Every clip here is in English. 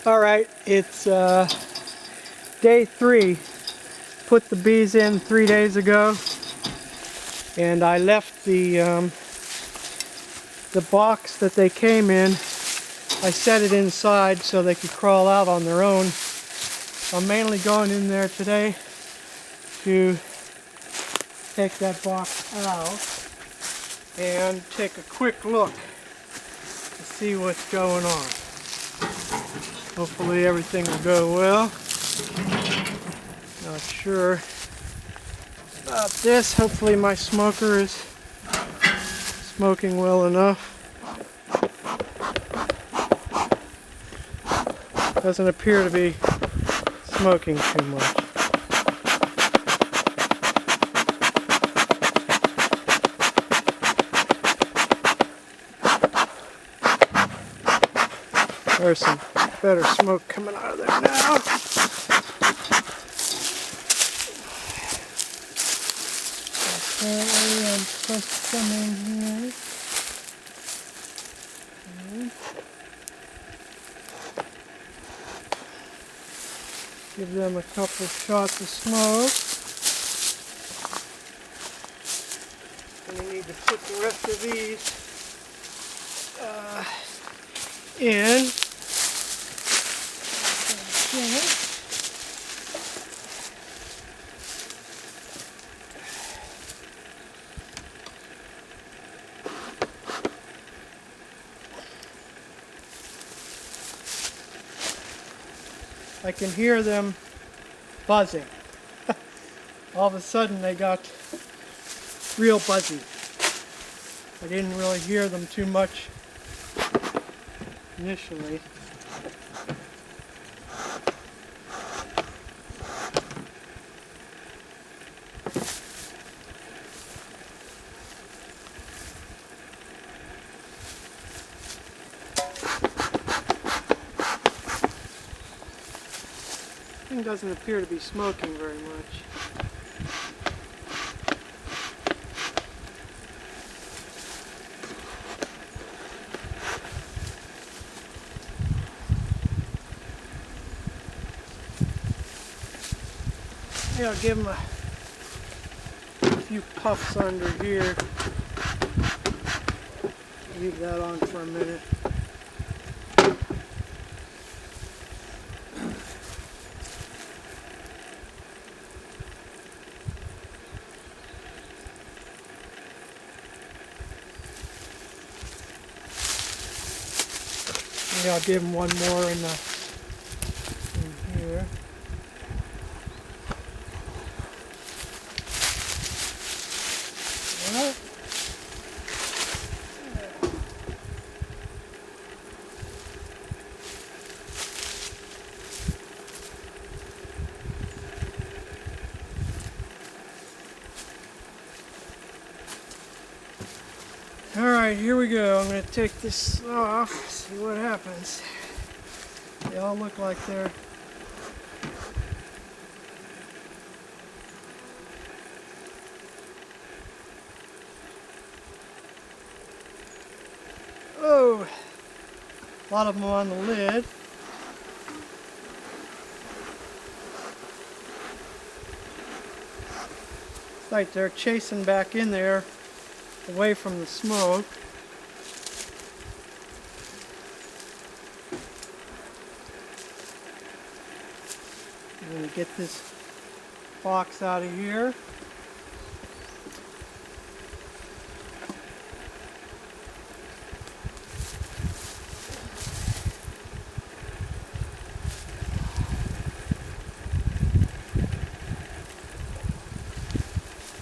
All right, it's day 3. Put the bees in 3 days ago, and I left the box that they came in. I set it inside so they could crawl out on their own. I'm mainly going in there today to take that box out and take a quick look to see what's going on. Hopefully everything will go well. Not sure about this. Hopefully my smoker is smoking well enough. Doesn't appear to be smoking too much. There's some better smoke coming out of there now. Apparently I'm supposed to come in here. Give them a couple shots of smoke. And we need to put the rest of these in. Okay. I can hear them buzzing. All of a sudden they got real buzzy. I didn't really hear them too much initially. Thing doesn't appear to be smoking very much. Yeah, I'll give them a few puffs under here. Leave that on for a minute. Maybe I'll give them one more in here. Well, alright, here we go. I'm going to take this off, see what happens. They all look like they're a lot of them on the lid. It's like they're chasing back in there away from the smoke. I'm going to get this box out of here.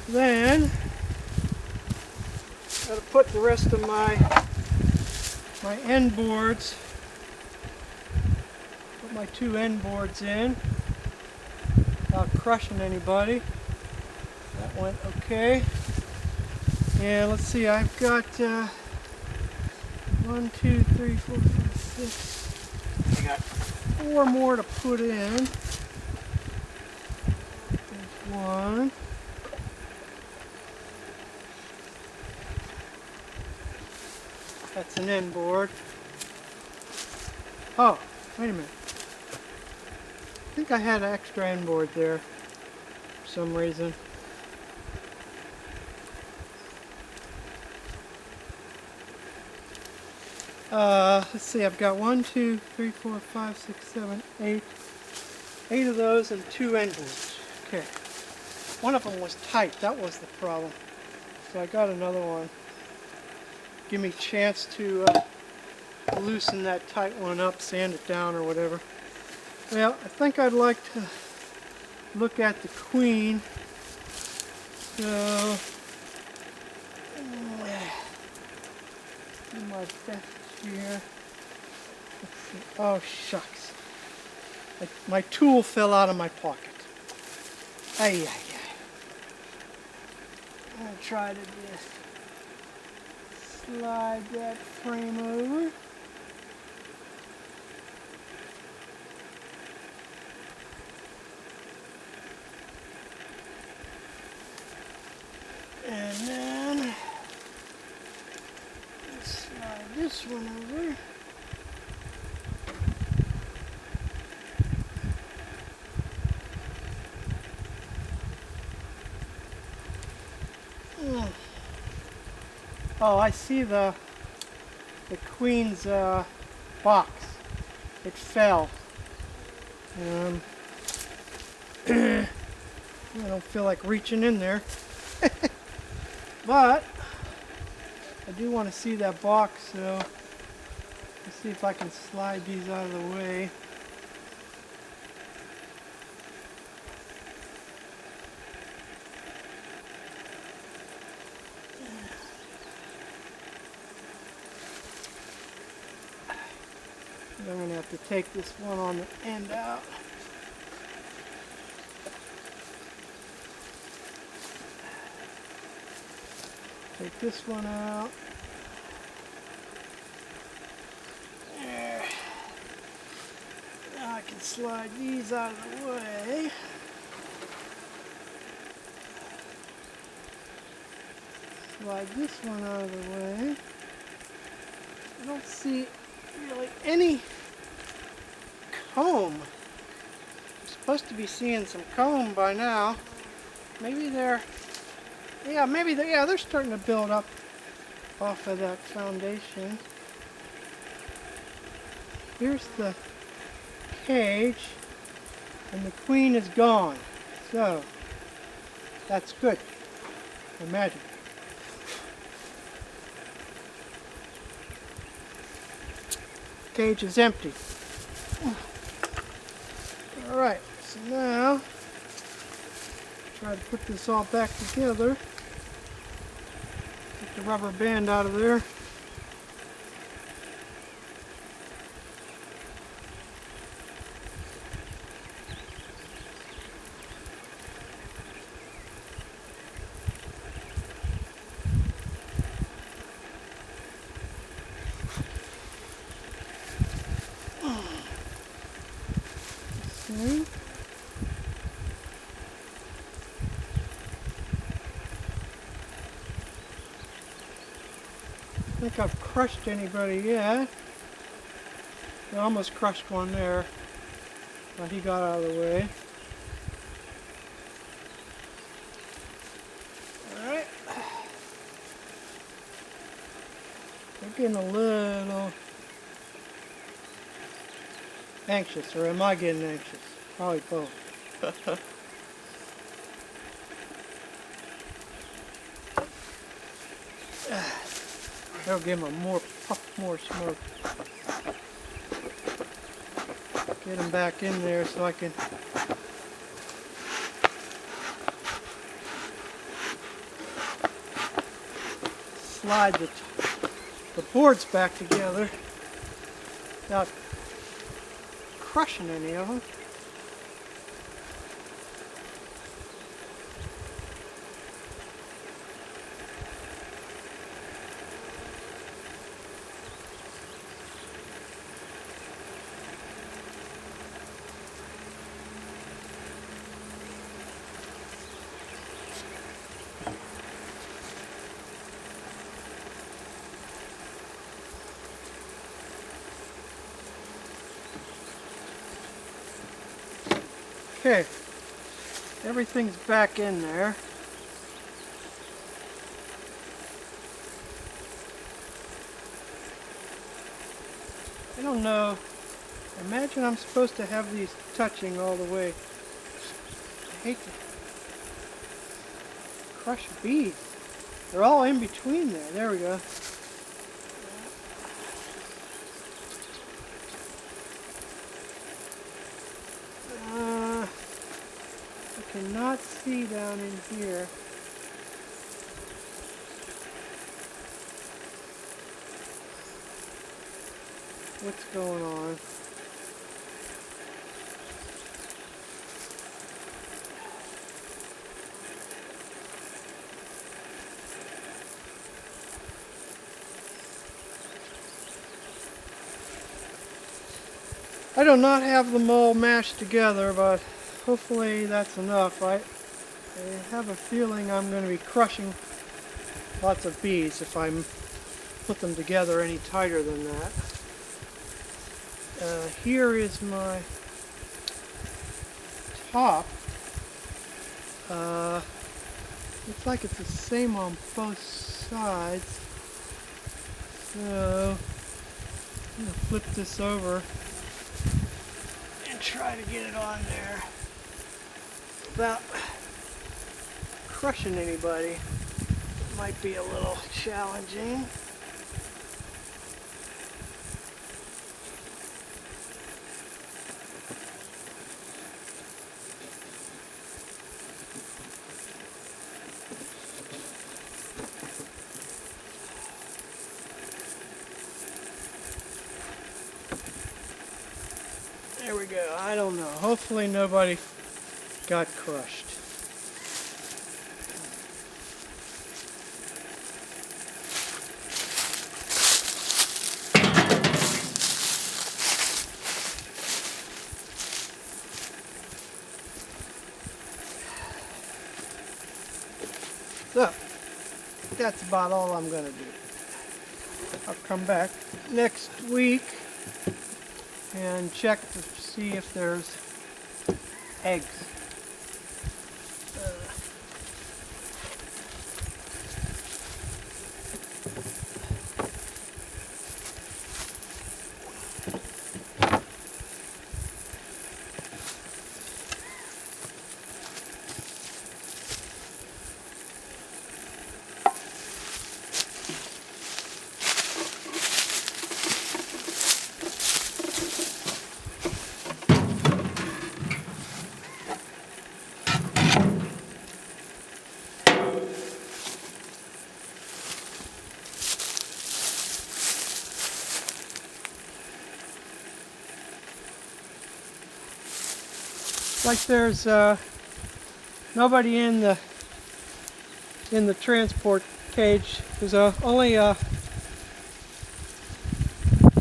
Then got to put the rest of my end boards, put my 2 end boards in without crushing anybody. That went okay. And let's see, I've got 1, 2, 3, 4, 5, 6. I got 4 more to put in. There's 1. That's an end board. Oh, wait a minute. I think I had an extra end board there for some reason. Let's see, I've got 1, 2, 3, 4, 5, 6, 7, 8. 8 of those and 2 end boards. Okay. One of them was tight, that was the problem. So I got another one. Give me a chance to loosen that tight one up, sand it down or whatever. Well, I think I'd like to look at the queen. So, do my best here. Let's see. Oh, shucks. My tool fell out of my pocket. Ay, ay, ay. I'll try to just slide that frame over. And then slide this one over. Oh, I see the queen's box. It fell. I don't feel like reaching in there. But I do want to see that box, so let's see if I can slide these out of the way. I'm going to have to take this one on the end out. Take this one out. There. Now I can slide these out of the way. Slide this one out of the way. I don't see really any comb. I'm supposed to be seeing some comb by now. Maybe they're starting to build up off of that foundation. Here's the cage, and the queen is gone. So, that's good. Imagine. Cage is empty. Alright, so now try to put this all back together. Get the rubber band out of there. See? I think I've crushed anybody yet. I almost crushed one there, but he got out of the way. Alright. They're getting a little anxious, or am I getting anxious? Probably both. That'll give them a more puff, more smoke. Get them back in there so I can slide the boards back together without crushing any of them. Okay, everything's back in there. I don't know. Imagine I'm supposed to have these touching all the way. I hate to crush beads. They're all in between there. There we go. I cannot see down in here. What's going on? I do not have them all mashed together, but hopefully that's enough. I have a feeling I'm going to be crushing lots of beads if I put them together any tighter than that. Here is my top. Looks like it's the same on both sides. So I'm going to flip this over and try to get it on there without crushing anybody. It might be a little challenging. There we go. I don't know. Hopefully nobody got crushed. So, that's about all I'm going to do. I'll come back next week and check to see if there's eggs. Like there's nobody in the transport cage. There's only a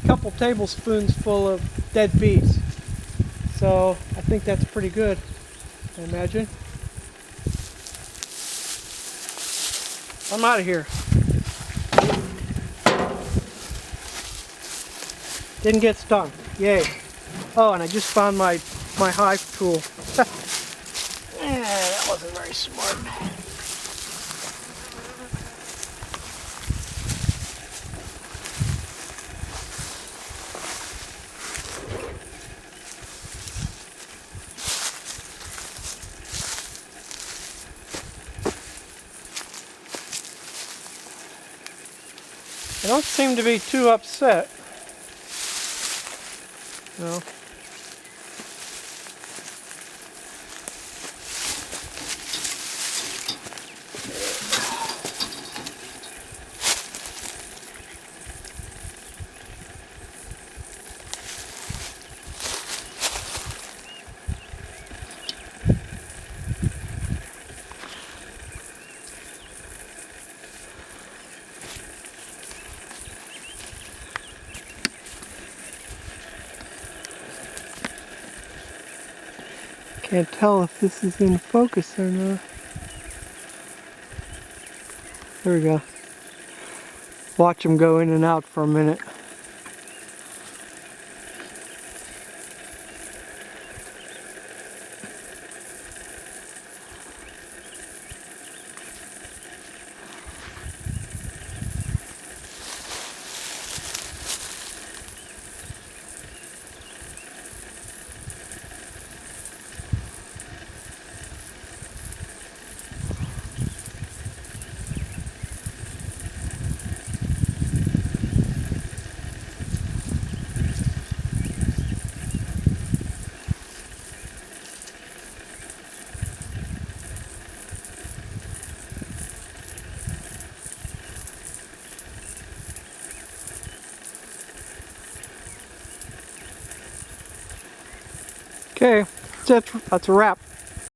couple tablespoons full of dead bees. So I think that's pretty good, I imagine. I'm out of here. Didn't get stung. Yay. Oh, and I just found my Hive tool. Yeah, that wasn't very smart. I don't seem to be too upset. No. Can't tell if this is in focus or not. There we go. Watch them go in and out for a minute. Okay, that's a wrap.